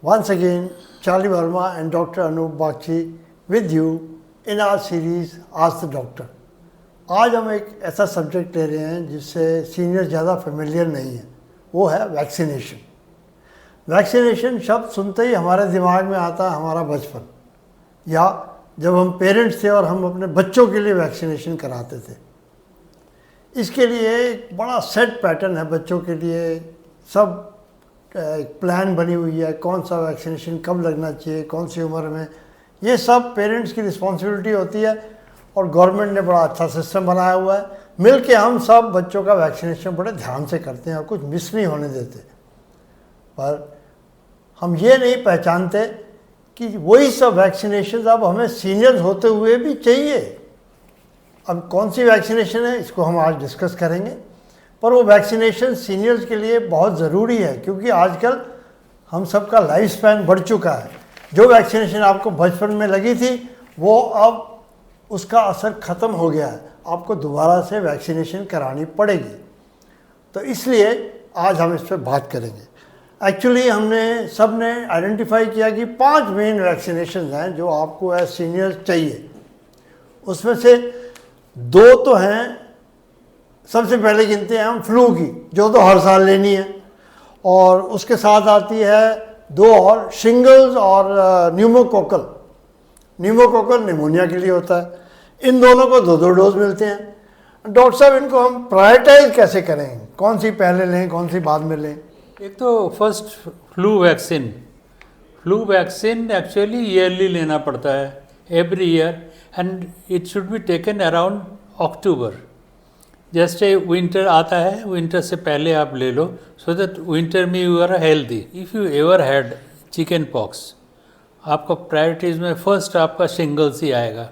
Once again, Charlie Verma and Dr. Anup Bagchi with you in our series Ask the Doctor. आज हम एक ऐसा subject ले रहे हैं जिससे सीनियर ज़्यादा फेमिलियर नहीं है, वो है वैक्सीनेशन। वैक्सीनेशन शब्द सुनते ही हमारे दिमाग में आता है हमारा बचपन, या जब हम पेरेंट्स थे और हम अपने बच्चों के लिए वैक्सीनेशन कराते थे। इसके लिए एक बड़ा सेट पैटर्न है बच्चों के लिए, सब एक प्लान बनी हुई है, कौन सा वैक्सीनेशन कब लगना चाहिए, कौन सी उम्र में, ये सब पेरेंट्स की रिस्पॉन्सिबिलिटी होती है और गवर्नमेंट ने बड़ा अच्छा सिस्टम बनाया हुआ है। मिल के हम सब बच्चों का वैक्सीनेशन बड़े ध्यान से करते हैं और कुछ मिस नहीं होने देते। पर हम ये नहीं पहचानते कि वही सब वैक्सीनेशन अब हमें सीनियर्स होते हुए भी चाहिए। अब कौन सी वैक्सीनेशन है इसको हम आज डिस्कस करेंगे, पर वो वैक्सीनेशन सीनियर्स के लिए बहुत ज़रूरी है क्योंकि आजकल हम सबका लाइफ स्पैन बढ़ चुका है। जो वैक्सीनेशन आपको बचपन में लगी थी वो अब उसका असर ख़त्म हो गया है, आपको दोबारा से वैक्सीनेशन करानी पड़ेगी। तो इसलिए आज हम इस पर बात करेंगे। एक्चुअली हमने सब ने आइडेंटिफाई किया कि 5 मेन वैक्सीनेशन हैं जो आपको एज सीनियर चाहिए। उसमें से 2 तो हैं, सबसे पहले गिनते हैं हम फ्लू की, जो तो हर साल लेनी है, और उसके साथ आती है 2 और, शिंगल्स और न्यूमोकोकल। न्यूमोकोकल निमोनिया के लिए होता है। इन दोनों को 2-2 डोज मिलते हैं। डॉक्टर साहब, इनको हम प्रायोरिटाइज कैसे करें, कौन सी पहले लें कौन सी बाद में लें? एक तो first flu vaccine actually yearly लेना पड़ता है, every year, and it should be taken around October. जैसे विंटर आता है, विंटर से पहले आप ले लो, सो दैट विंटर में you are healthy. If you ever had chicken pox, आपका प्रायोरिटीज़ में फर्स्ट आपका शिंगल्स ही आएगा।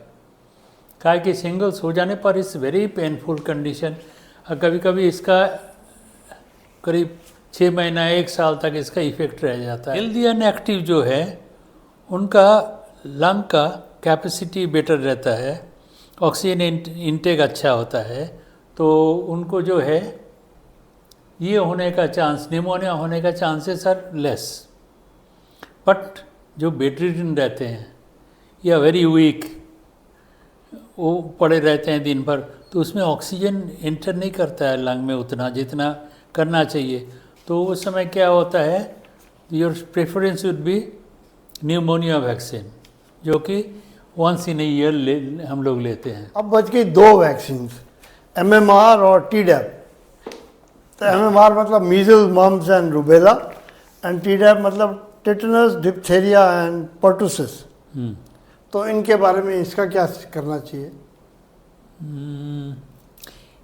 काहे कि शिंगल्स हो जाने पर इट्स वेरी पेनफुल कंडीशन, और कभी कभी इसका करीब 6 महीना 1 साल तक इसका इफेक्ट रह जाता है। हेल्दी एंड एक्टिव जो है उनका लंग का कैपेसिटी बेटर रहता है, ऑक्सीजन इंटेक अच्छा होता है, तो उनको जो है ये होने का चांस, निमोनिया होने का चांसेस आर लेस। बट जो बेडरिडन रहते हैं या वेरी वीक, वो पड़े रहते हैं दिन भर, तो उसमें ऑक्सीजन एंटर नहीं करता है लंग में उतना जितना करना चाहिए। तो उस समय क्या होता है, your preference would be pneumonia vaccine, जो कि वंस इन ए ईयर हम लोग लेते हैं। अब बच गई 2 वैक्सीन, MMR और TDAP। तो MMR मतलब measles, mumps and rubella, and TDAP मतलब टिटनस, डिप्थेरिया एंड पर्टुसिस। तो इनके बारे में इसका क्या करना चाहिए?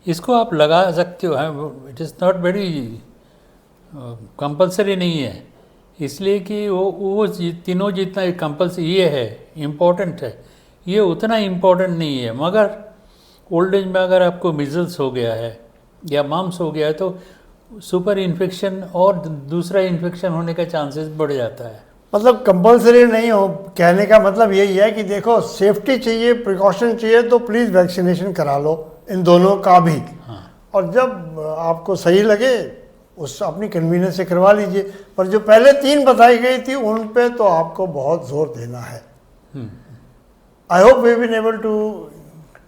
इसको आप लगा सकते हो, it is not very compulsory नहीं है, इसलिए कि वो तीनों जितना कंपलसरी ये है, इम्पोर्टेंट है, ये उतना इम्पोर्टेंट नहीं है। मगर ओल्ड एज में अगर आपको मिजल्स हो गया है या मम्स हो गया है तो सुपर इन्फेक्शन और दूसरा इन्फेक्शन होने का चांसेस बढ़ जाता है। मतलब कंपलसरी नहीं हो, कहने का मतलब यही है कि देखो सेफ्टी चाहिए, प्रिकॉशन चाहिए, तो प्लीज़ वैक्सीनेशन करा लो इन दोनों का भी। हाँ। और जब आपको सही लगे उस अपनी कन्वीनियंस से करवा लीजिए, पर जो पहले 3 बताई गई थी उन पे तो आपको बहुत जोर देना है। I hope we been able to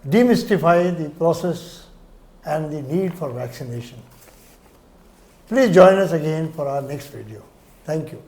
demystify the process and the need for vaccination. Please join us again for our next video. Thank you.